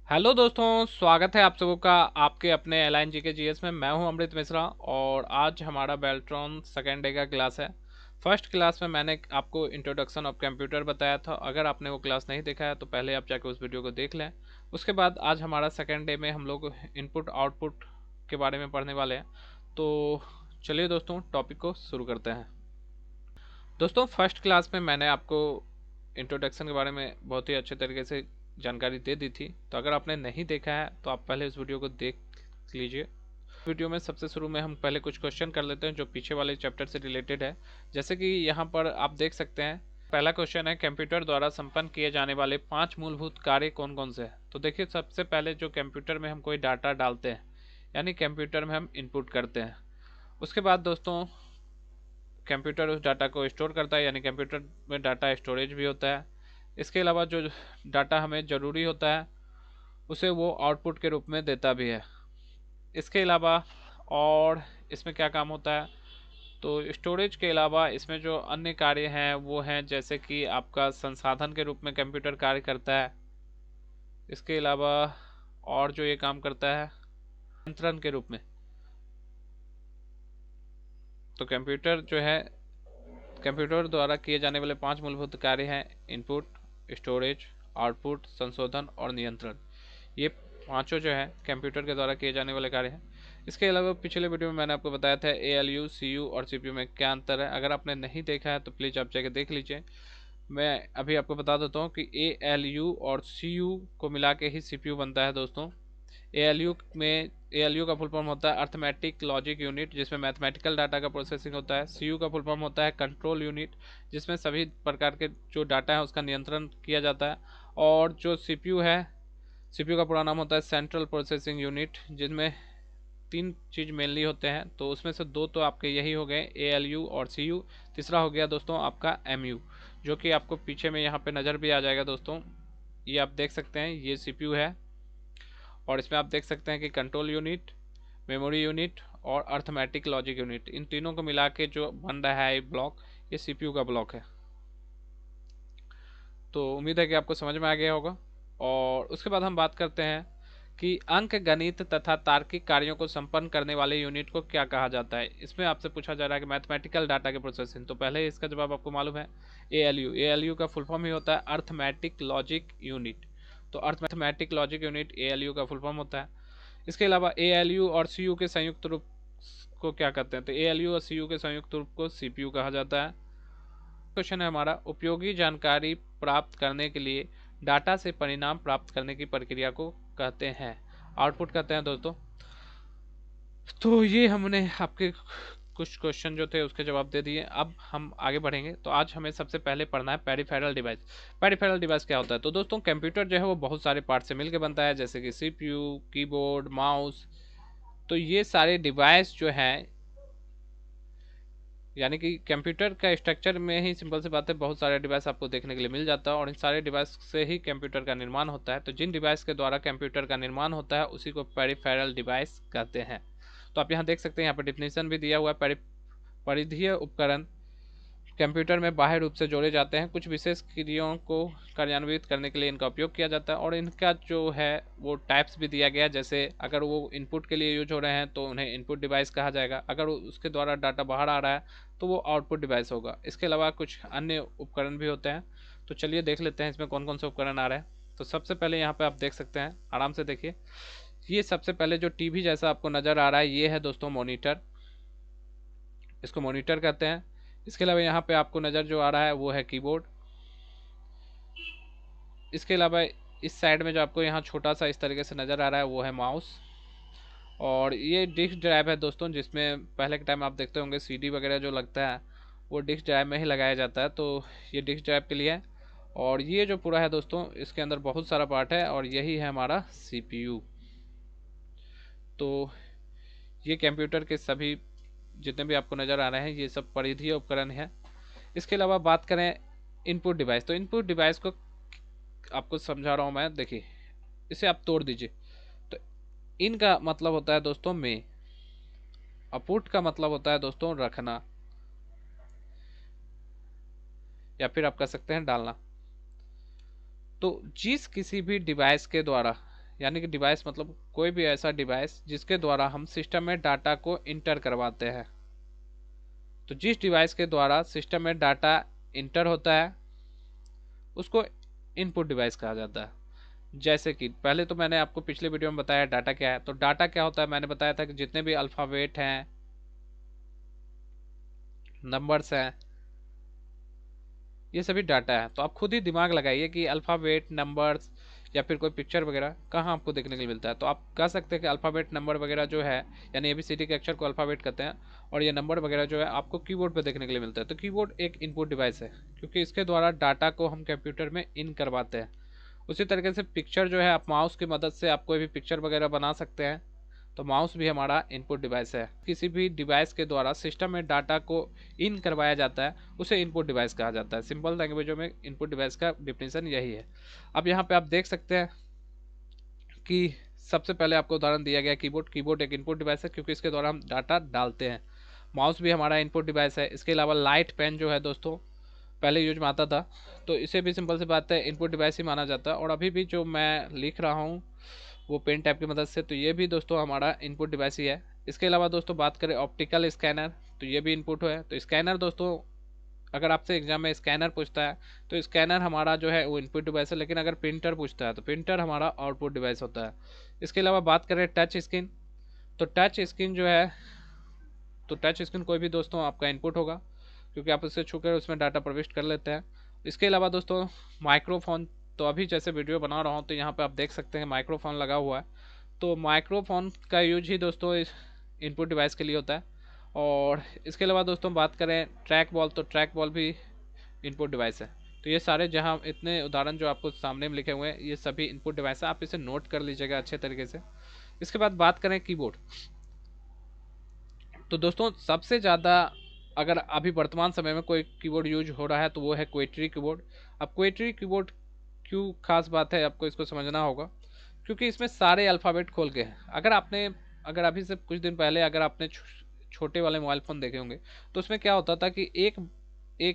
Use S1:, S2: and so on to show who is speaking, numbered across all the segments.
S1: Hello दोस्तों, स्वागत है आप सबों का आपके अपने एलाइन जी के जीएस में। मैं हूं अमृत मिश्रा और आज हमारा बेल्ट्रॉन सेकेंड डे का क्लास है। फर्स्ट क्लास में मैंने आपको इंट्रोडक्शन ऑफ कंप्यूटर बताया था। अगर आपने वो क्लास नहीं देखा है तो पहले आप जाकर उस वीडियो को देख लें। उसके बाद आज हमारा सेकेंड डे में हम लोग इनपुट आउटपुट के बारे में पढ़ने वाले हैं। तो चलिए दोस्तों, टॉपिक को शुरू करते हैं। दोस्तों, फर्स्ट क्लास में मैंने आपको इंट्रोडक्शन के बारे में बहुत ही अच्छे तरीके से जानकारी दे दी थी। तो अगर आपने नहीं देखा है तो आप पहले इस वीडियो को देख लीजिए। वीडियो में सबसे शुरू में हम पहले कुछ क्वेश्चन कर लेते हैं जो पीछे वाले चैप्टर से रिलेटेड है। जैसे कि यहाँ पर आप देख सकते हैं, पहला क्वेश्चन है कंप्यूटर द्वारा संपन्न किए जाने वाले 5 मूलभूत कार्य कौन कौन से हैं। तो देखिए, सबसे पहले जो कंप्यूटर में हम कोई डाटा डालते हैं, यानी कंप्यूटर में हम इनपुट करते हैं। उसके बाद दोस्तों, कंप्यूटर उस डाटा को स्टोर करता है, यानी कंप्यूटर में डाटा स्टोरेज भी होता है। इसके अलावा जो डाटा हमें ज़रूरी होता है उसे वो आउटपुट के रूप में देता भी है। इसके अलावा और इसमें क्या काम होता है, तो स्टोरेज के अलावा इसमें जो अन्य कार्य हैं वो हैं, जैसे कि आपका संसाधन के रूप में कंप्यूटर कार्य करता है। इसके अलावा और जो ये काम करता है नियंत्रण के रूप में। तो कंप्यूटर जो है, कंप्यूटर द्वारा किए जाने वाले 5 मूलभूत कार्य हैं: इनपुट, स्टोरेज, आउटपुट, संशोधन और नियंत्रण। ये पांचों जो है कंप्यूटर के द्वारा किए जाने वाले कार्य हैं। इसके अलावा पिछले वीडियो में मैंने आपको बताया था ALU, CU और CPU में क्या अंतर है। अगर आपने नहीं देखा है तो प्लीज़ आप जाके देख लीजिए। मैं अभी आपको बता देता हूँ कि ALU और CU को मिला के ही CPU बनता है दोस्तों। ALU का फुल फॉर्म होता है अर्थमेटिक लॉजिक यूनिट, जिसमें मैथमेटिकल डाटा का प्रोसेसिंग होता है। CU का फुल फॉर्म होता है कंट्रोल यूनिट, जिसमें सभी प्रकार के जो डाटा है उसका नियंत्रण किया जाता है। और जो CPU है, CPU का पूरा नाम होता है सेंट्रल प्रोसेसिंग यूनिट, जिनमें 3 चीज़ मेनली होते हैं। तो उसमें से 2 तो आपके यही हो गए, ALU और CU। तीसरा हो गया दोस्तों आपका MU, जो कि आपको पीछे में यहाँ पे नज़र भी आ जाएगा दोस्तों। ये आप देख सकते हैं, ये CPU है। और इसमें आप देख सकते हैं कि कंट्रोल यूनिट, मेमोरी यूनिट और अर्थमेटिक लॉजिक यूनिट, इन तीनों को मिला के जो बन रहा है ये ब्लॉक, ये CPU का ब्लॉक है। तो उम्मीद है कि आपको समझ में आ गया होगा। और उसके बाद हम बात करते हैं कि अंक गणित तथा तार्किक कार्यों को संपन्न करने वाले यूनिट को क्या कहा जाता है। इसमें आपसे पूछा जा रहा है कि मैथमेटिकल डाटा के प्रोसेसिंग, तो पहले इसका जवाब आपको मालूम है, ALU का फुल फॉर्म ही होता है अर्थमेटिक लॉजिक यूनिट। तो अर्थमेटिक लॉजिक यूनिट ALU का फुल फॉर्म होता है। इसके अलावा ALU और CU के संयुक्त रूप को क्या कहते हैं, तो ALU और CU के संयुक्त रूप को CPU कहा जाता है। क्वेश्चन है हमारा, उपयोगी जानकारी प्राप्त करने के लिए डाटा से परिणाम प्राप्त करने की प्रक्रिया को कहते हैं, आउटपुट कहते हैं दोस्तों। तो ये हमने आपके कुछ क्वेश्चन जो थे उसके जवाब दे दिए। अब हम आगे बढ़ेंगे। तो आज हमें सबसे पहले पढ़ना है पेरिफेरल डिवाइस। पेरिफेरल डिवाइस क्या होता है, तो दोस्तों कंप्यूटर जो है वो बहुत सारे पार्ट से मिलकर बनता है, जैसे कि CPU, कीबोर्ड, माउस। तो ये सारे डिवाइस जो हैं, यानी कि कंप्यूटर का स्ट्रक्चर में ही सिंपल सी बात है, बहुत सारे डिवाइस आपको देखने के लिए मिल जाता है और इन सारे डिवाइस से ही कंप्यूटर का निर्माण होता है। तो जिन डिवाइस के द्वारा कंप्यूटर का निर्माण होता है उसी को पेरिफेरल डिवाइस कहते हैं। तो आप यहाँ देख सकते हैं, यहाँ पर डिफिनेशन भी दिया हुआ है। परिधीय उपकरण कंप्यूटर में बाह्य रूप से जोड़े जाते हैं, कुछ विशेष क्रियाओं को कार्यान्वित करने के लिए इनका उपयोग किया जाता है। और इनका जो है वो टाइप्स भी दिया गया है, जैसे अगर वो इनपुट के लिए यूज हो रहे हैं तो उन्हें इनपुट डिवाइस कहा जाएगा, अगर उसके द्वारा डाटा बाहर आ रहा है तो वो आउटपुट डिवाइस होगा। इसके अलावा कुछ अन्य उपकरण भी होते हैं। तो चलिए देख लेते हैं इसमें कौन कौन से उपकरण आ रहे हैं। तो सबसे पहले यहाँ पे आप देख सकते हैं, आराम से देखिए। ये सबसे पहले जो टीवी जैसा आपको नज़र आ रहा है, ये है दोस्तों मॉनिटर, इसको मॉनिटर कहते हैं। इसके अलावा यहाँ पे आपको नज़र जो आ रहा है वो है कीबोर्ड। इसके अलावा इस साइड में जो आपको यहाँ छोटा सा इस तरीके से नज़र आ रहा है वो है माउस। और ये डिस्क ड्राइव है दोस्तों, जिसमें पहले के टाइम आप देखते होंगे CD वगैरह जो लगता है वो डिस्क ड्राइव में ही लगाया जाता है, तो ये डिस्क ड्राइव के लिए है। और ये जो पूरा है दोस्तों, इसके अंदर बहुत सारा पार्ट है और यही है हमारा CPU। तो ये कंप्यूटर के सभी जितने भी आपको नज़र आ रहे हैं ये सब परिधीय उपकरण हैं। इसके अलावा बात करें इनपुट डिवाइस, तो इनपुट डिवाइस को आपको समझा रहा हूँ मैं, देखिए इसे आप तोड़ दीजिए। तो इन का मतलब होता है दोस्तों में, अपुट का मतलब होता है दोस्तों रखना, या फिर आप कह सकते हैं डालना। तो जिस किसी भी डिवाइस के द्वारा, यानी कि डिवाइस मतलब कोई भी ऐसा डिवाइस जिसके द्वारा हम सिस्टम में डाटा को इंटर करवाते हैं। तो जिस डिवाइस के द्वारा सिस्टम में डाटा इंटर होता है उसको इनपुट डिवाइस कहा जाता है। जैसे कि पहले तो मैंने आपको पिछले वीडियो में बताया डाटा क्या है। तो डाटा क्या होता है, मैंने बताया था कि जितने भी अल्फ़ाबेट हैं, नंबर्स हैं, ये सभी डाटा है। तो आप खुद ही दिमाग लगाइए कि अल्फ़ाबेट, नंबर्स या फिर कोई पिक्चर वगैरह कहाँ आपको देखने के लिए मिलता है। तो आप कह सकते हैं कि अल्फ़ाबेट, नंबर वगैरह जो है, यानी ABCD के अक्षर को अल्फ़ाबेट कहते हैं, और ये नंबर वगैरह जो है आपको कीबोर्ड पे देखने के लिए मिलता है। तो कीबोर्ड एक इनपुट डिवाइस है, क्योंकि इसके द्वारा डाटा को हम कंप्यूटर में इन करवाते हैं। उसी तरीके से पिक्चर जो है, आप माउस की मदद से आप कोई भी पिक्चर वगैरह बना सकते हैं। तो माउस भी हमारा इनपुट डिवाइस है। किसी भी डिवाइस के द्वारा सिस्टम में डाटा को इन करवाया जाता है उसे इनपुट डिवाइस कहा जाता है। सिंपल लैंग्वेजों में इनपुट डिवाइस का डिफिनेशन यही है। अब यहाँ पे आप देख सकते हैं कि सबसे पहले आपको उदाहरण दिया गया कीबोर्ड। कीबोर्ड एक इनपुट डिवाइस है क्योंकि इसके द्वारा हम डाटा डालते हैं। माउस भी हमारा इनपुट डिवाइस है। इसके अलावा लाइट पेन जो है दोस्तों, पहले यूज में आता था, तो इसे भी सिंपल सी बात है इनपुट डिवाइस ही माना जाता है। और अभी भी जो मैं लिख रहा हूँ वो पेन टैप की मदद से, तो ये भी दोस्तों हमारा इनपुट डिवाइस ही है। इसके अलावा दोस्तों बात करें ऑप्टिकल स्कैनर, तो ये भी इनपुट है। तो स्कैनर दोस्तों, अगर आपसे एग्जाम में स्कैनर पूछता है तो स्कैनर हमारा जो है वो इनपुट डिवाइस है, लेकिन अगर प्रिंटर पूछता है तो प्रिंटर हमारा आउटपुट डिवाइस होता है। इसके अलावा बात करें टच स्क्रीन, तो टच स्क्रीन जो है, तो टच स्क्रीन कोई भी दोस्तों आपका इनपुट होगा, क्योंकि आप उससे छूकर उसमें डाटा प्रविष्ट कर लेते हैं। इसके अलावा दोस्तों माइक्रोफोन, तो अभी जैसे वीडियो बना रहा हूँ तो यहाँ पे आप देख सकते हैं माइक्रोफोन लगा हुआ है। तो माइक्रोफोन का यूज ही दोस्तों इस इनपुट डिवाइस के लिए होता है। और इसके अलावा दोस्तों बात करें ट्रैक बॉल, तो ट्रैक बॉल भी इनपुट डिवाइस है। तो ये सारे जहाँ इतने उदाहरण जो आपको सामने में लिखे हुए हैं ये सभी इनपुट डिवाइस है, आप इसे नोट कर लीजिएगा अच्छे तरीके से। इसके बाद बात करें कीबोर्ड, तो दोस्तों सबसे ज़्यादा अगर अभी वर्तमान समय में कोई कीबोर्ड यूज हो रहा है तो वो है क्वेट्री कीबोर्ड। अब क्वेट्री कीबोर्ड क्यों खास बात है, आपको इसको समझना होगा, क्योंकि इसमें सारे अल्फ़ाबेट खोल के हैं। अगर अभी से कुछ दिन पहले अगर आपने छोटे वाले मोबाइल फ़ोन देखे होंगे तो उसमें क्या होता था कि एक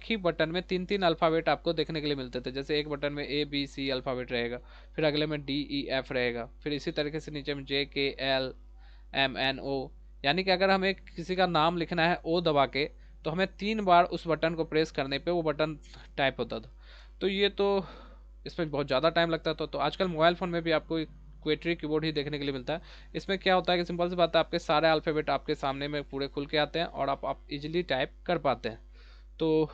S1: ही बटन में तीन तीन अल्फ़ाबेट आपको देखने के लिए मिलते थे। जैसे एक बटन में ABC अल्फ़ाबेट रहेगा, फिर अगले में DEF रहेगा, फिर इसी तरीके से नीचे में JKLMNO। यानी कि अगर हमें किसी का नाम लिखना है O दबा के, तो हमें 3 बार उस बटन को प्रेस करने पे वो बटन टाइप होता था। तो ये तो इसमें बहुत ज़्यादा टाइम लगता था। तो आजकल मोबाइल फ़ोन में भी आपको क्वेट्री कीबोर्ड ही देखने के लिए मिलता है। इसमें क्या होता है कि सिंपल सी बात है, आपके सारे अल्फ़ाबेट आपके सामने में पूरे खुल के आते हैं और आप इजीली टाइप कर पाते हैं। तो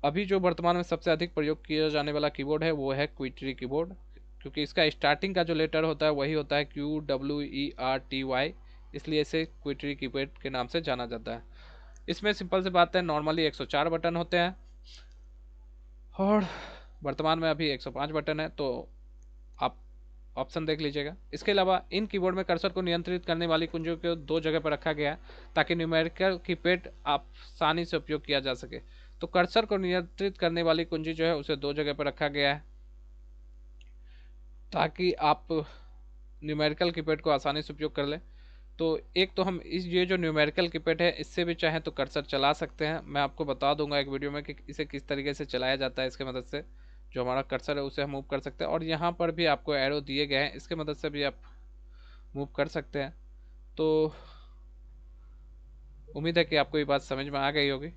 S1: अभी जो वर्तमान में सबसे अधिक प्रयोग किया जाने वाला कीबोर्ड है वो है क्वेट्री कीबोर्ड, क्योंकि इसका स्टार्टिंग का जो लेटर होता है वही होता है QWERTY, इसलिए इसे क्वेट्री कीबोर्ड के नाम से जाना जाता है। इसमें सिंपल सी बात है नॉर्मली 104 बटन होते हैं और वर्तमान में अभी 105 बटन है। तो आप ऑप्शन देख लीजिएगा। इसके अलावा इन कीबोर्ड में कर्सर को नियंत्रित करने वाली कुंजियों को 2 जगह पर रखा गया है ताकि न्यूमेरिकल कीपैड आसानी से उपयोग किया जा सके। तो कर्सर को नियंत्रित करने वाली कुंजी जो है उसे 2 जगह पर रखा गया है ताकि आप न्यूमेरिकल कीपैड को आसानी से उपयोग कर लें। तो एक तो हम ये जो न्यूमेरिकल कीपैड है इससे भी चाहें तो कर्सर चला सकते हैं। मैं आपको बता दूंगा एक वीडियो में कि इसे किस तरीके से चलाया जाता है। इसके मदद से जो हमारा कर्सर है उसे हम मूव कर सकते हैं, और यहाँ पर भी आपको एरो दिए गए हैं, इसके मदद से भी आप मूव कर सकते हैं। तो उम्मीद है कि आपको ये बात समझ में आ गई होगी।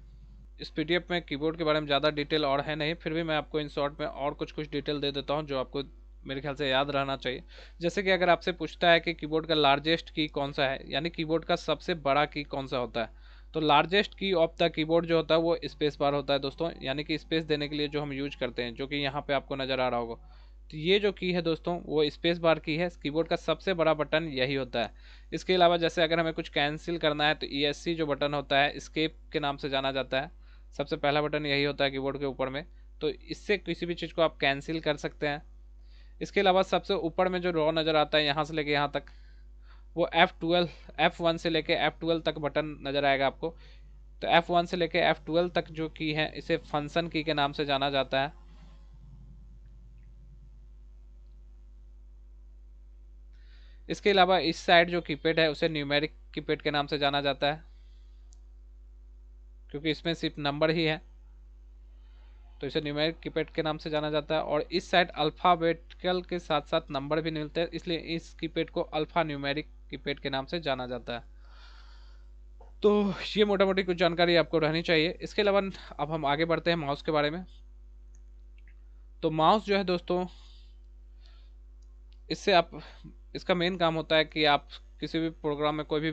S1: इस PDF में कीबोर्ड के बारे में ज़्यादा डिटेल और है नहीं, फिर भी मैं आपको इन शॉर्ट में और कुछ डिटेल दे देता हूँ जो आपको मेरे ख्याल से याद रहना चाहिए। जैसे कि अगर आपसे पूछता है कि कीबोर्ड का लार्जेस्ट की कौन सा है, यानी कीबोर्ड का सबसे बड़ा की कौन सा होता है, तो लार्जेस्ट की ऑफ द कीबोर्ड जो होता है वो स्पेस बार होता है दोस्तों, यानी कि स्पेस देने के लिए जो हम यूज करते हैं, जो कि यहाँ पे आपको नज़र आ रहा होगा। तो ये जो की है दोस्तों वो स्पेस बार की है। कीबोर्ड का सबसे बड़ा बटन यही होता है। इसके अलावा जैसे अगर हमें कुछ कैंसिल करना है तो ESC जो बटन होता है एस्केप के नाम से जाना जाता है। सबसे पहला बटन यही होता है कीबोर्ड के ऊपर में, तो इससे किसी भी चीज़ को आप कैंसिल कर सकते हैं। इसके अलावा सबसे ऊपर में जो रॉ नज़र आता है यहाँ से लेके यहाँ तक, वो F1 से लेके F12 तक बटन नज़र आएगा आपको। तो F1 से लेके F12 तक जो की है इसे फंक्शन की के नाम से जाना जाता है। इसके अलावा इस साइड जो कीपैड है उसे न्यूमेरिक कीपैड के नाम से जाना जाता है, क्योंकि इसमें सिर्फ नंबर ही है। तो इसे न्यूमेरिक कीपैड के नाम से जाना जाता है। और इस साइड अल्फ़ाबेटिकल के साथ साथ नंबर भी मिलते हैं, इसलिए इस कीपैड को अल्फ़ा न्यूमेरिक कीपैड के नाम से जाना जाता है। तो ये मोटा मोटी कुछ जानकारी आपको रहनी चाहिए। इसके अलावा अब हम आगे बढ़ते हैं माउस के बारे में। तो माउस जो है दोस्तों, इससे आप, इसका मेन काम होता है कि आप किसी भी प्रोग्राम में कोई भी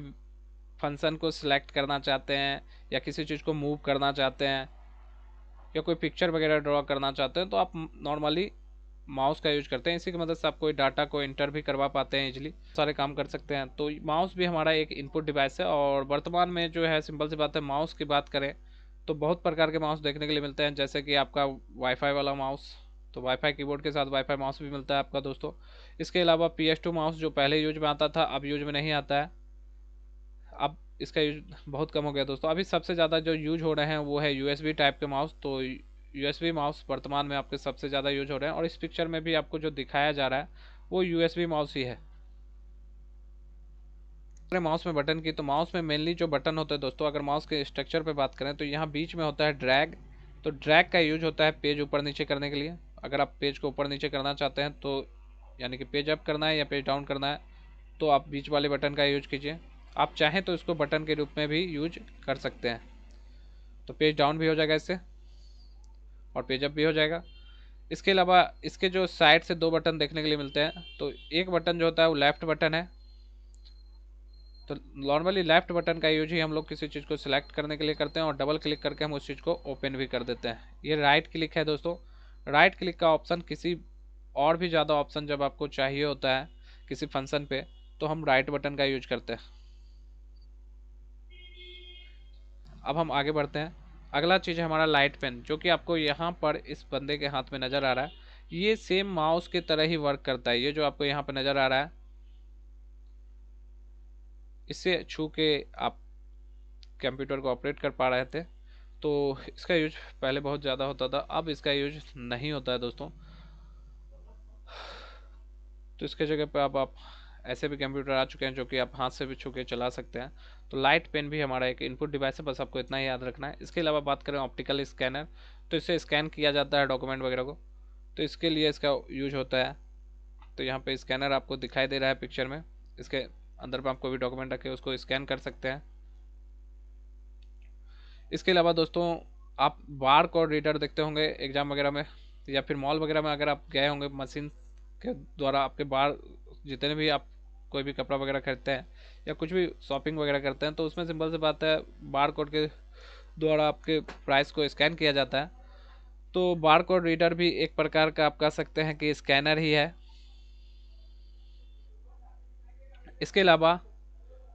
S1: फंक्शन को सिलेक्ट करना चाहते हैं, या किसी चीज़ को मूव करना चाहते हैं, या कोई पिक्चर वगैरह ड्रॉ करना चाहते हैं, तो आप नॉर्मली माउस का यूज करते हैं। इसी की मदद से आप कोई डाटा को इंटर भी करवा पाते हैं, इजीली सारे काम कर सकते हैं। तो माउस भी हमारा एक इनपुट डिवाइस है। और वर्तमान में जो है, सिंपल सी बात है, माउस की बात करें तो बहुत प्रकार के माउस देखने के लिए मिलते हैं, जैसे कि आपका वाईफाई वाला माउस, तो वाईफाई कीबोर्ड के साथ वाईफाई माउस भी मिलता है आपका दोस्तों। इसके अलावा PS2 माउस जो पहले यूज में आता था, अब यूज में नहीं आता है, अब इसका यूज बहुत कम हो गया दोस्तों। अभी सबसे ज़्यादा जो यूज हो रहे हैं वो है USB टाइप के माउस। तो USB माउस वर्तमान में आपके सबसे ज़्यादा यूज हो रहे हैं। और इस पिक्चर में भी आपको जो दिखाया जा रहा है वो USB माउस ही है। अगर माउस में बटन की, तो माउस में मेनली जो बटन होता है दोस्तों, अगर माउस के स्ट्रक्चर पे बात करें तो यहाँ बीच में होता है ड्रैग। तो ड्रैग का यूज होता है पेज ऊपर नीचे करने के लिए। अगर आप पेज को ऊपर नीचे करना चाहते हैं, तो यानी कि पेज अप करना है या पेज डाउन करना है, तो आप बीच वाले बटन का यूज कीजिए। आप चाहें तो इसको बटन के रूप में भी यूज कर सकते हैं। तो पेज डाउन भी हो जाएगा इससे, और पेज अप भी हो जाएगा। इसके अलावा इसके जो साइड से दो बटन देखने के लिए मिलते हैं, तो एक बटन जो होता है वो लेफ्ट बटन है। तो नॉर्मली लेफ्ट बटन का यूज ही हम लोग किसी चीज़ को सिलेक्ट करने के लिए करते हैं, और डबल क्लिक करके हम उस चीज़ को ओपन भी कर देते हैं। ये राइट क्लिक है दोस्तों। राइट क्लिक का ऑप्शन किसी और भी ज़्यादा ऑप्शन जब आपको चाहिए होता है किसी फंक्शन पे, तो हम राइट बटन का यूज करते हैं। अब हम आगे बढ़ते हैं। अगला चीज़ है हमारा लाइट पेन, जो कि आपको यहाँ पर इस बंदे के हाथ में नज़र आ रहा है। ये सेम माउस की तरह ही वर्क करता है। ये जो आपको यहाँ पर नज़र आ रहा है, इससे छू के आप कंप्यूटर को ऑपरेट कर पा रहे थे। तो इसका यूज पहले बहुत ज़्यादा होता था, अब इसका यूज नहीं होता है दोस्तों। तो इसके जगह पे अब आप ऐसे भी कंप्यूटर आ चुके हैं जो कि आप हाथ से भी छू के चला सकते हैं। तो लाइट पेन भी हमारा एक इनपुट डिवाइस है, बस आपको इतना ही याद रखना है। इसके अलावा बात करें ऑप्टिकल स्कैनर, तो इससे स्कैन किया जाता है डॉक्यूमेंट वगैरह को, तो इसके लिए इसका यूज होता है। तो यहाँ पे स्कैनर आपको दिखाई दे रहा है पिक्चर में। इसके अंदर में आप कोई भी डॉक्यूमेंट रखे उसको स्कैन कर सकते हैं। इसके अलावा दोस्तों, आप बार कोड रीडर देखते होंगे एग्जाम वगैरह में, या फिर मॉल वगैरह में अगर आप गए होंगे, मशीन के द्वारा आपके बार, जितने भी आप कोई भी कपड़ा वगैरह खरीदते हैं या कुछ भी शॉपिंग वगैरह करते हैं, तो उसमें सिंपल सी बात है, बार कोड के द्वारा आपके प्राइस को स्कैन किया जाता है। तो बार कोड रीडर भी एक प्रकार का आप कह सकते हैं कि स्कैनर ही है। इसके अलावा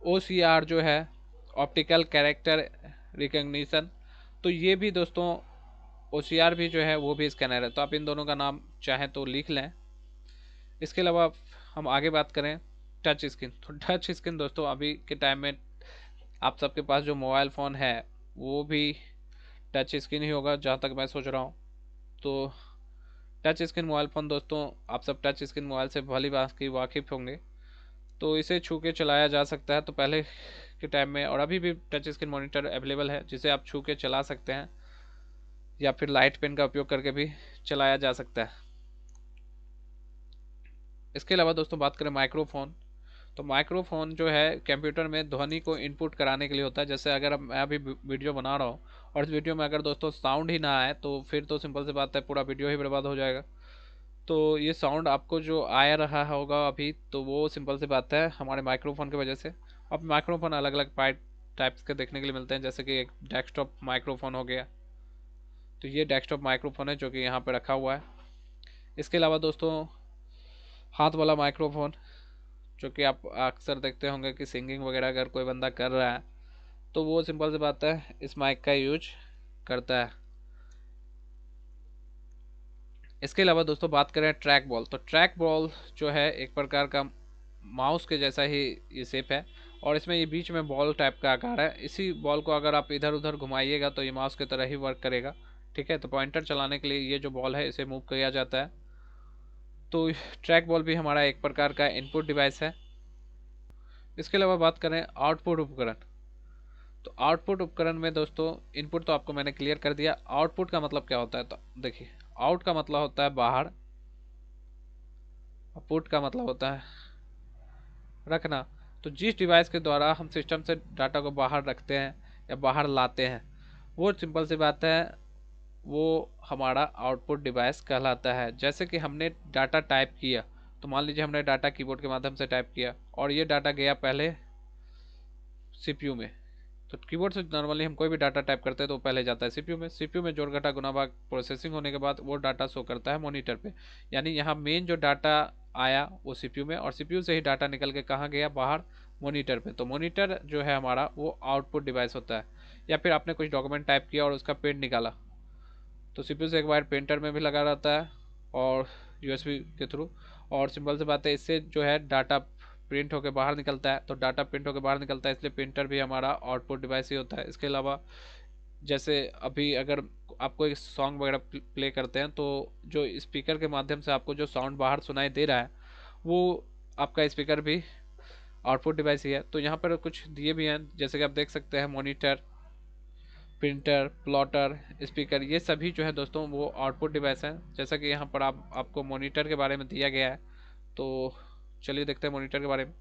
S1: OCR जो है, ऑप्टिकल कैरेक्टर रिकग्निशन, तो ये भी दोस्तों, OCR भी जो है वो भी स्कैनर है। तो आप इन दोनों का नाम चाहें तो लिख लें। इसके अलावा हम आगे बात करें टच स्क्रीन, तो टच स्क्रीन दोस्तों अभी के टाइम में आप सबके पास जो मोबाइल फ़ोन है वो भी टच स्क्रीन ही होगा, जहाँ तक मैं सोच रहा हूँ। तो टच स्क्रीन मोबाइल फ़ोन दोस्तों, आप सब टच स्क्रीन मोबाइल से भली बात की वाकिफ़ होंगे। तो इसे छू के चलाया जा सकता है। तो पहले के टाइम में और अभी भी टच स्क्रीन मॉनिटर अवेलेबल है, जिसे आप छू के चला सकते हैं, या फिर लाइट पेन का उपयोग करके भी चलाया जा सकता है। इसके अलावा दोस्तों बात करें माइक्रोफोन, तो माइक्रोफोन जो है कंप्यूटर में ध्वनि को इनपुट कराने के लिए होता है। जैसे अगर मैं अभी वीडियो बना रहा हूँ और इस वीडियो में अगर दोस्तों साउंड ही ना आए, तो फिर तो सिंपल सी बात है, पूरा वीडियो ही बर्बाद हो जाएगा। तो ये साउंड आपको जो आ रहा होगा अभी, तो वो सिंपल सी बात है हमारे माइक्रोफोन की वजह से। अब माइक्रोफोन अलग अलग टाइप्स के देखने के लिए मिलते हैं, जैसे कि एक डेस्कटॉप माइक्रोफोन हो गया। तो ये डेस्कटॉप माइक्रोफोन है जो कि यहाँ पे रखा हुआ है। इसके अलावा दोस्तों हाथ वाला माइक्रोफोन, जो कि आप अक्सर देखते होंगे कि सिंगिंग वगैरह अगर कोई बंदा कर रहा है, तो वो सिंपल सी बात है इस माइक का यूज करता है। इसके अलावा दोस्तों बात करें ट्रैक बॉल, तो ट्रैक बॉल जो है एक प्रकार का माउस के जैसा ही ये शेप है, और इसमें ये बीच में बॉल टाइप का आकार है। इसी बॉल को अगर आप इधर उधर घुमाइएगा तो ये माउस की तरह ही वर्क करेगा। ठीक है, तो पॉइंटर चलाने के लिए ये जो बॉल है इसे मूव किया जाता है। तो ट्रैक बॉल भी हमारा एक प्रकार का इनपुट डिवाइस है। इसके अलावा बात करें आउटपुट उपकरण, तो आउटपुट उपकरण में दोस्तों इनपुट तो आपको मैंने क्लियर कर दिया। आउटपुट का मतलब क्या होता है, तो देखिए आउट का मतलब होता है बाहर, पुट का मतलब होता है रखना। तो जिस डिवाइस के द्वारा हम सिस्टम से डाटा को बाहर रखते हैं या बाहर लाते हैं, वो सिंपल सी बात है, वो हमारा आउटपुट डिवाइस कहलाता है। जैसे कि हमने डाटा टाइप किया, तो मान लीजिए हमने डाटा कीबोर्ड के माध्यम से टाइप किया और ये डाटा गया पहले सीपीयू में। तो कीबोर्ड से नॉर्मली हम कोई भी डाटा टाइप करते हैं तो पहले जाता है सीपीयू में। सीपीयू में जोड़ घटा गुणा भाग प्रोसेसिंग होने के बाद वो डाटा शो करता है मॉनिटर पे। यानी यहाँ मेन जो डाटा आया वो सीपीयू में, और सीपीयू से ही डाटा निकल के कहाँ गया, बाहर मॉनिटर पे। तो मॉनिटर जो है हमारा वो आउटपुट डिवाइस होता है। या फिर आपने कुछ डॉक्यूमेंट टाइप किया और उसका प्रिंट निकाला, तो सीपीयू से एक बार प्रिंटर में भी लगा रहता है और यूएसबी के थ्रू। और सिंपल सी बात है, इससे जो है डाटा प्रिंट होकर बाहर निकलता है। तो डाटा प्रिंट होकर बाहर निकलता है, इसलिए प्रिंटर भी हमारा आउटपुट डिवाइस ही होता है। इसके अलावा जैसे अभी अगर आपको एक सॉन्ग वगैरह प्ले करते हैं, तो जो स्पीकर के माध्यम से आपको जो साउंड बाहर सुनाई दे रहा है, वो आपका स्पीकर भी आउटपुट डिवाइस ही है। तो यहाँ पर कुछ दिए भी हैं, जैसे कि आप देख सकते हैं मॉनिटर, प्रिंटर, प्लॉटर, स्पीकर, ये सभी जो है दोस्तों वो आउटपुट डिवाइस हैं। जैसा कि यहाँ पर आपको मॉनिटर के बारे में दिया गया है, तो चलिए देखते हैं मॉनिटर के बारे में।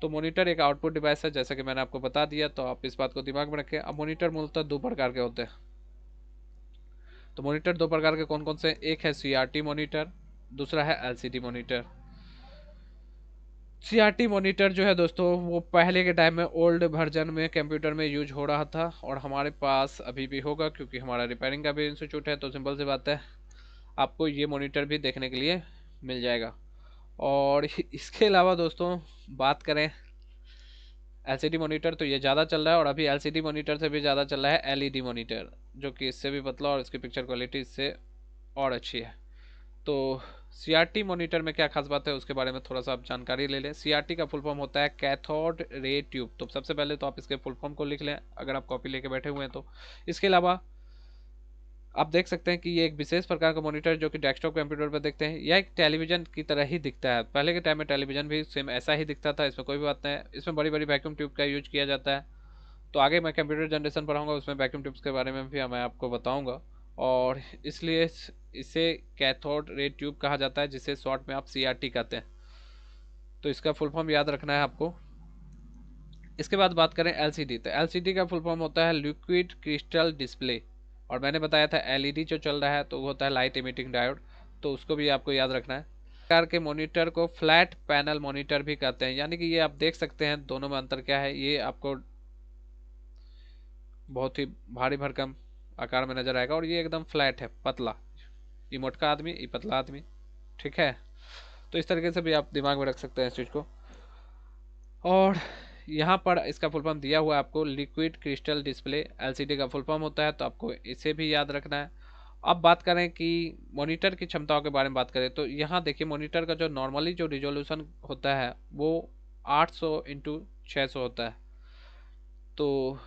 S1: तो मॉनिटर एक आउटपुट डिवाइस है, जैसा कि मैंने आपको बता दिया, तो आप इस बात को दिमाग में रखें। अब मॉनिटर मूलतः दो प्रकार के होते हैं। तो मॉनिटर दो प्रकार के कौन कौन से, एक है सीआरटी मॉनिटर, दूसरा है एलसीडी मॉनिटर। सीआरटी मॉनिटर जो है दोस्तों वो पहले के टाइम में ओल्ड वर्जन में कंप्यूटर में यूज हो रहा था, और हमारे पास अभी भी होगा क्योंकि हमारा रिपेयरिंग का भी इंस्टीट्यूट है। तो सिंपल सी बात है, आपको ये मॉनिटर भी देखने के लिए मिल जाएगा। और इसके अलावा दोस्तों बात करें एलसीडी मॉनिटर, तो ये ज़्यादा चल रहा है, और अभी एलसीडी मॉनिटर से भी ज़्यादा चल रहा है एलईडी मॉनिटर, जो कि इससे भी पतला और इसकी पिक्चर क्वालिटी इससे और अच्छी है। तो सीआरटी मॉनिटर में क्या खास बात है उसके बारे में थोड़ा सा आप जानकारी ले लें। सीआरटी का फुल फॉर्म होता है कैथोड रे ट्यूब। तो सबसे पहले तो आप इसके फुल फॉर्म को लिख लें अगर आप कॉपी लेके बैठे हुए हैं तो। इसके अलावा आप देख सकते हैं कि ये एक विशेष प्रकार का मॉनिटर जो कि डेस्कटॉप कंप्यूटर पर देखते हैं, यह एक टेलीविजन की तरह ही दिखता है। पहले के टाइम में टेलीविजन भी सेम ऐसा ही दिखता था, इसमें कोई भी बात नहीं है। इसमें बड़ी बड़ी वैक्यूम ट्यूब का यूज किया जाता है। तो आगे मैं कंप्यूटर जनरेशन पढ़ाऊंगा, उसमें वैक्यूम ट्यूब्स के बारे में भी मैं आपको बताऊंगा, और इसलिए इसे कैथोड रे ट्यूब कहा जाता है, जिसे शॉर्ट में आप सीआरटी कहते हैं। तो इसका फुल फॉर्म याद रखना है आपको। इसके बाद बात करें एलसीडी, तो एलसीडी का फुल फॉर्म होता है लिक्विड क्रिस्टल डिस्प्ले। और मैंने बताया था एलईडी जो चल रहा है तो वो होता है लाइट इमिटिंग डायोड, तो उसको भी आपको याद रखना है। प्रकार के मॉनिटर को फ्लैट पैनल मॉनिटर भी कहते हैं, यानी कि ये आप देख सकते हैं दोनों में अंतर क्या है। ये आपको बहुत ही भारी भरकम आकार में नजर आएगा, और ये एकदम फ्लैट है, पतला। ये मोटका आदमी, ये पतला आदमी, ठीक है। तो इस तरीके से भी आप दिमाग में रख सकते हैं इस चीज़ को। और यहाँ पर इसका फुल फॉर्म दिया हुआ है आपको, लिक्विड क्रिस्टल डिस्प्ले एलसीडी का फुल फॉर्म होता है, तो आपको इसे भी याद रखना है। अब बात करें कि मॉनिटर की क्षमताओं के बारे में बात करें, तो यहाँ देखिए मॉनिटर का जो नॉर्मली जो रिजोल्यूशन होता है वो 800x600 होता है। तो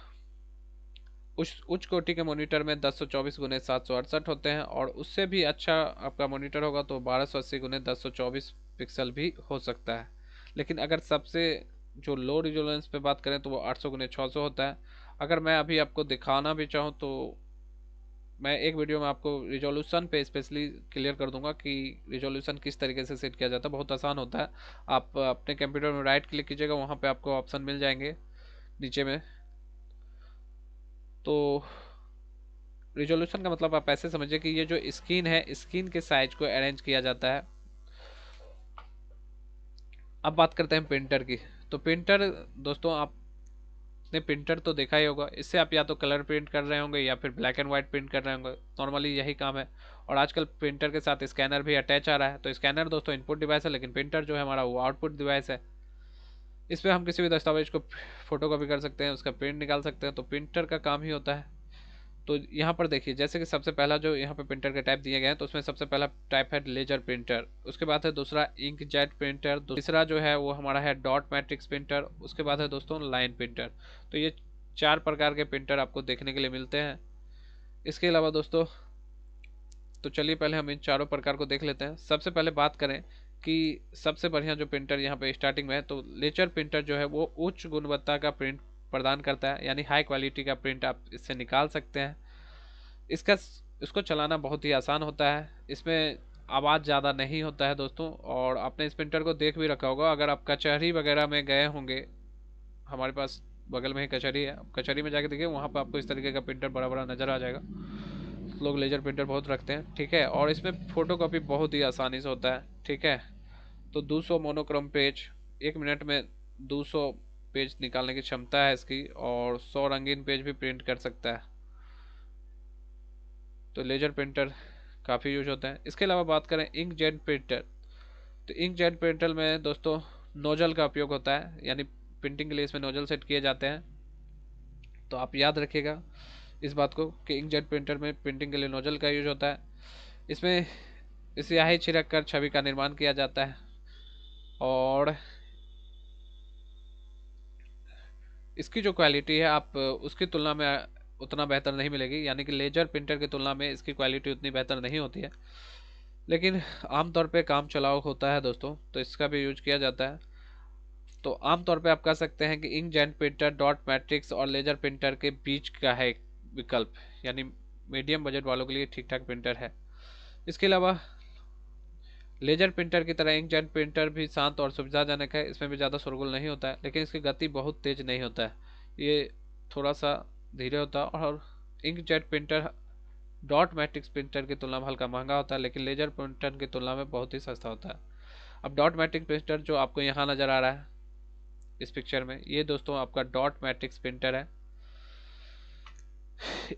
S1: उच्च कोटि के मॉनिटर में 1024x768 होते हैं, और उससे भी अच्छा आपका मॉनिटर होगा तो 1280x1024 पिक्सल भी हो सकता है। लेकिन अगर सबसे जो लो रिजोल्यूशन पे बात करें तो वो 800x600 होता है। अगर मैं अभी आपको दिखाना भी चाहूँ तो मैं एक वीडियो में आपको रिजोल्यूशन पे स्पेशली क्लियर कर दूंगा कि रिजोल्यूशन किस तरीके से सेट किया जाता है। बहुत आसान होता है। आप अपने कंप्यूटर में राइट क्लिक कीजिएगा, वहाँ पे आपको ऑप्शन मिल जाएंगे नीचे में। तो रिजोल्यूशन का मतलब आप ऐसे समझिए कि ये जो स्क्रीन है, स्क्रीन के साइज को अरेंज किया जाता है। अब बात करते हैं प्रिंटर की। तो प्रिंटर दोस्तों आपने प्रिंटर तो देखा ही होगा, इससे आप या तो कलर प्रिंट कर रहे होंगे या फिर ब्लैक एंड व्हाइट प्रिंट कर रहे होंगे, नॉर्मली यही काम है। और आजकल प्रिंटर के साथ स्कैनर भी अटैच आ रहा है। तो स्कैनर दोस्तों इनपुट डिवाइस है, लेकिन प्रिंटर जो है हमारा वो आउटपुट डिवाइस है। इस पर हम किसी भी दस्तावेज को फोटो कॉपी कर सकते हैं, उसका प्रिंट निकाल सकते हैं। तो प्रिंटर का काम ही होता है। तो यहाँ पर देखिए, जैसे कि सबसे पहला जो यहाँ पे प्रिंटर के टाइप दिए गए हैं, तो उसमें सबसे पहला टाइप है लेजर प्रिंटर, उसके बाद है दूसरा इंकजेट प्रिंटर, तीसरा जो है वो हमारा है डॉट मैट्रिक्स प्रिंटर, उसके बाद है दोस्तों लाइन प्रिंटर। तो ये चार प्रकार के प्रिंटर आपको देखने के लिए मिलते हैं। इसके अलावा दोस्तों तो चलिए पहले हम इन चारों प्रकार को देख लेते हैं। सबसे पहले बात करें कि सबसे बढ़िया जो प्रिंटर यहाँ पे स्टार्टिंग में है, तो लेजर प्रिंटर जो है वो उच्च गुणवत्ता का प्रिंट प्रदान करता है, यानी हाई क्वालिटी का प्रिंट आप इससे निकाल सकते हैं। इसको चलाना बहुत ही आसान होता है, इसमें आवाज़ ज़्यादा नहीं होता है दोस्तों। और आपने इस प्रिंटर को देख भी रखा होगा, अगर आप कचहरी वगैरह में गए होंगे, हमारे पास बगल में ही कचहरी है, कचहरी में जाके देखिए, वहाँ पर आपको इस तरीके का प्रिंटर बड़ा बड़ा नज़र आ जाएगा। लोग लेजर प्रिंटर बहुत रखते हैं, ठीक है। और इसमें फ़ोटो कॉपी बहुत ही आसानी से होता है, ठीक है। तो 200 मोनोक्रोम पेज, 1 मिनट में 200 पेज निकालने की क्षमता है इसकी, और 100 रंगीन पेज भी प्रिंट कर सकता है। तो लेजर प्रिंटर काफ़ी यूज होता है। इसके अलावा बात करें इंकजेट प्रिंटर, तो इंकजेट प्रिंटर में दोस्तों नोजल का उपयोग होता है, यानी प्रिंटिंग के लिए इसमें नोजल सेट किए जाते हैं। तो आप याद रखिएगा इस बात को कि इंकजेट प्रिंटर में प्रिंटिंग के लिए नोजल का यूज होता है। इसमें स्याही छिड़क कर छवि का निर्माण किया जाता है, और इसकी जो क्वालिटी है आप उसकी तुलना में उतना बेहतर नहीं मिलेगी, यानी कि लेजर प्रिंटर की तुलना में इसकी क्वालिटी उतनी बेहतर नहीं होती है, लेकिन आमतौर पे काम चलाऊ होता है दोस्तों, तो इसका भी यूज किया जाता है। तो आमतौर पे आप कह सकते हैं कि इंकजेट प्रिंटर डॉट मैट्रिक्स और लेजर प्रिंटर के बीच का है एक विकल्प, यानी मीडियम बजट वालों के लिए ठीक ठाक प्रिंटर है। इसके अलावा लेजर प्रिंटर की तरह इंकजेट प्रिंटर भी शांत और सुविधाजनक है, इसमें भी ज़्यादा शोरगुल नहीं होता है, लेकिन इसकी गति बहुत तेज नहीं होता है, ये थोड़ा सा धीरे होता है। और inkjet printer dot matrix printer की तुलना में हल्का महंगा होता है, लेकिन लेजर प्रिंटर की तुलना में बहुत ही सस्ता होता है। अब डॉट मैट्रिक्स प्रिंटर जो आपको यहाँ नज़र आ रहा है इस पिक्चर में, ये दोस्तों आपका डॉट मैट्रिक्स प्रिंटर है।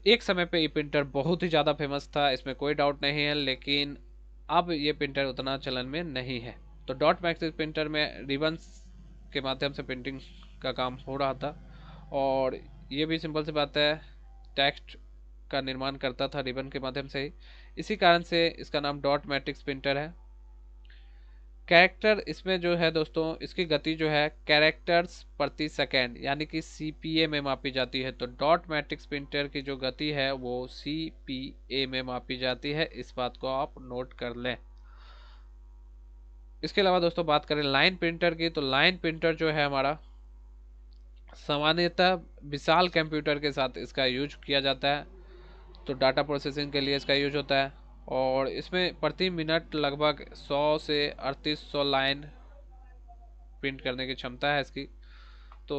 S1: एक समय पे ये प्रिंटर बहुत ही ज़्यादा फेमस था, इसमें कोई डाउट नहीं है, लेकिन अब ये प्रिंटर उतना चलन में नहीं है। तो डॉट मैट्रिक्स प्रिंटर में रिबन्स के माध्यम से प्रिंटिंग का काम हो रहा था, और ये भी सिंपल सी बात है, टेक्स्ट का निर्माण करता था रिबन के माध्यम से ही, इसी कारण से इसका नाम डॉट मैट्रिक्स प्रिंटर है। कैरेक्टर इसमें जो है दोस्तों, इसकी गति जो है कैरेक्टर्स प्रति सेकेंड, यानी कि सीपीए में मापी जाती है। तो डॉट मैट्रिक्स प्रिंटर की जो गति है वो सीपीए में मापी जाती है, इस बात को आप नोट कर लें। इसके अलावा दोस्तों बात करें लाइन प्रिंटर की, तो लाइन प्रिंटर जो है हमारा सामान्यतः विशाल कंप्यूटर के साथ इसका यूज किया जाता है, तो डाटा प्रोसेसिंग के लिए इसका यूज होता है। और इसमें प्रति मिनट लगभग 100 से 3800 लाइन प्रिंट करने की क्षमता है इसकी। तो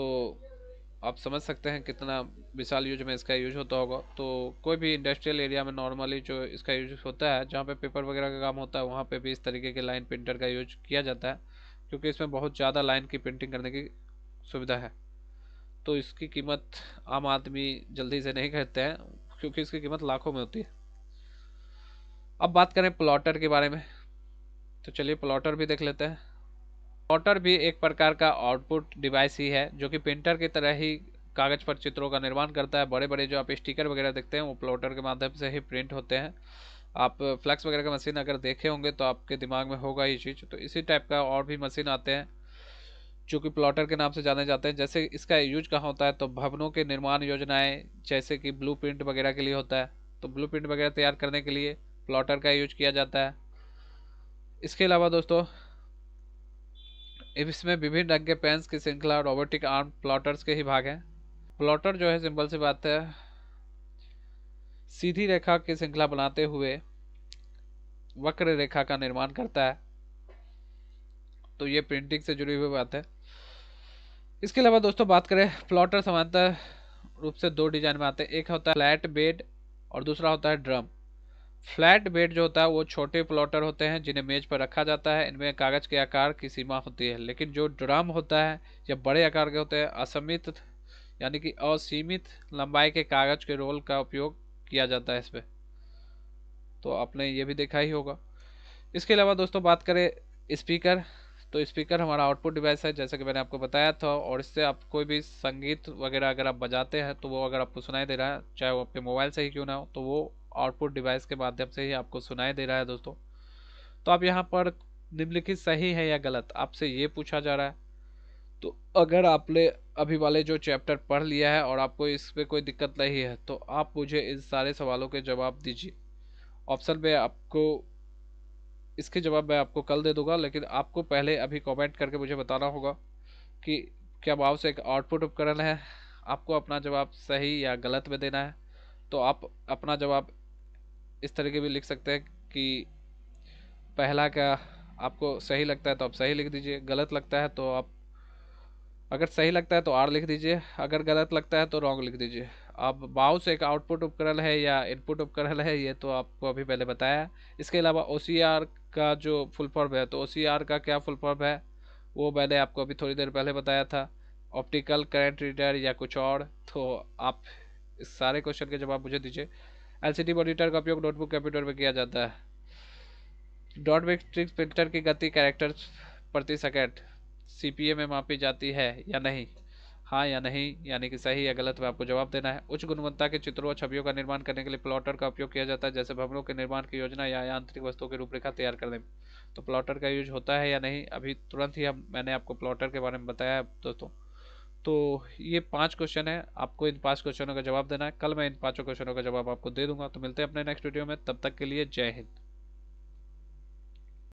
S1: आप समझ सकते हैं कितना विशाल यूज में इसका यूज होता होगा। तो कोई भी इंडस्ट्रियल एरिया में नॉर्मली जो इसका यूज होता है, जहाँ पे पेपर वगैरह का काम होता है, वहाँ पे भी इस तरीके के लाइन प्रिंटर का यूज किया जाता है, क्योंकि इसमें बहुत ज़्यादा लाइन की प्रिंटिंग करने की सुविधा है। तो इसकी कीमत आम आदमी जल्दी से नहीं खरीदते हैं, क्योंकि इसकी कीमत लाखों में होती है। अब बात करें प्लॉटर के बारे में, तो चलिए प्लॉटर भी देख लेते हैं। प्लॉटर भी एक प्रकार का आउटपुट डिवाइस ही है, जो कि प्रिंटर की तरह ही कागज़ पर चित्रों का निर्माण करता है। बड़े बड़े जो आप स्टिकर वगैरह देखते हैं वो प्लॉटर के माध्यम से ही प्रिंट होते हैं। आप फ्लैक्स वगैरह का मशीन अगर देखे होंगे तो आपके दिमाग में होगा ये चीज़। तो इसी टाइप का और भी मशीन आते हैं जो कि प्लॉटर के नाम से जाने जाते हैं। जैसे इसका यूज कहाँ होता है, तो भवनों के निर्माण योजनाएं, जैसे कि ब्लूप्रिंट वगैरह के लिए होता है, तो ब्लूप्रिंट वगैरह तैयार करने के लिए प्लॉटर का यूज किया जाता है। इसके अलावा दोस्तों इसमें विभिन्न रंग के पेन्स की श्रृंखला रोबोटिक आर्म प्लॉटर्स के ही भाग हैं। प्लॉटर जो है सिंपल सी बात है, सीधी रेखा की श्रृंखला बनाते हुए वक्र रेखा का निर्माण करता है। तो ये प्रिंटिंग से जुड़ी हुई बात है। इसके अलावा दोस्तों बात करें, प्लॉटर सामान्यतः रूप से दो डिजाइन में आते हैं, एक होता है फ्लैट बेड और दूसरा होता है ड्रम। फ्लैट बेड जो होता है वो छोटे प्लॉटर होते हैं जिन्हें मेज पर रखा जाता है, इनमें कागज के आकार की सीमा होती है। लेकिन जो ड्रम होता है या बड़े आकार के होते हैं, असीमित यानी कि असीमित लंबाई के कागज के रोल का उपयोग किया जाता है इसमें, तो आपने ये भी देखा ही होगा। इसके अलावा दोस्तों बात करें स्पीकर, तो स्पीकर हमारा आउटपुट डिवाइस है, जैसे कि मैंने आपको बताया था, और इससे आप कोई भी संगीत वगैरह अगर आप बजाते हैं तो वो अगर आपको सुनाई दे रहा है, चाहे वो आपके मोबाइल से ही क्यों ना हो, तो वो आउटपुट डिवाइस के माध्यम से ही आपको सुनाई दे रहा है दोस्तों। तो आप यहाँ पर निम्नलिखित सही है या गलत आपसे ये पूछा जा रहा है। तो अगर आपने अभी वाले जो चैप्टर पढ़ लिया है और आपको इस पर कोई दिक्कत नहीं है, तो आप मुझे इन सारे सवालों के जवाब दीजिए। ऑप्शन में आपको इसके जवाब मैं आपको कल दे दूंगा, लेकिन आपको पहले अभी कमेंट करके मुझे बताना होगा कि क्या माउस एक आउटपुट उपकरण है, आपको अपना जवाब सही या गलत में देना है। तो आप अपना जवाब इस तरीके भी लिख सकते हैं कि पहला क्या आपको सही लगता है तो आप सही लिख दीजिए, गलत लगता है तो आप, अगर सही लगता है तो आर लिख दीजिए, अगर गलत लगता है तो रॉन्ग लिख दीजिए। अब माउस एक आउटपुट उपकरण है या इनपुट उपकरण है, ये तो आपको अभी पहले बताया है। इसके अलावा OCR का जो फुल फॉर्म है, तो OCR का क्या फुल फॉर्म है वो मैंने आपको अभी थोड़ी देर पहले बताया था, ऑप्टिकल करंट रीडर या कुछ और। तो आप इस सारे क्वेश्चन के जवाब मुझे दीजिए। LCD मॉनिटर का उपयोग नोटबुक कंप्यूटर में किया जाता है। डॉट मैट्रिक्स प्रिंटर की गति कैरेक्टर्स प्रति सेकंड CPA में मापी जाती है या नहीं? हाँ या नहीं, यानी कि सही या गलत में आपको जवाब देना है। उच्च गुणवत्ता के चित्रों और छवियों का निर्माण करने के लिए प्लॉटर का उपयोग किया जाता है, जैसे भवनों के निर्माण की योजना या यांत्रिक वस्तुओं की रूपरेखा तैयार करने में। तो प्लॉटर का यूज होता है या नहीं, अभी तुरंत ही मैंने आपको प्लॉटर के बारे में बताया है दोस्तों। तो ये 5 क्वेश्चन है, आपको इन 5 क्वेश्चनों का जवाब देना है। कल मैं इन 5 क्वेश्चनों का जवाब आपको दे दूंगा। तो मिलते हैं अपने नेक्स्ट वीडियो में, तब तक के लिए जय हिंद।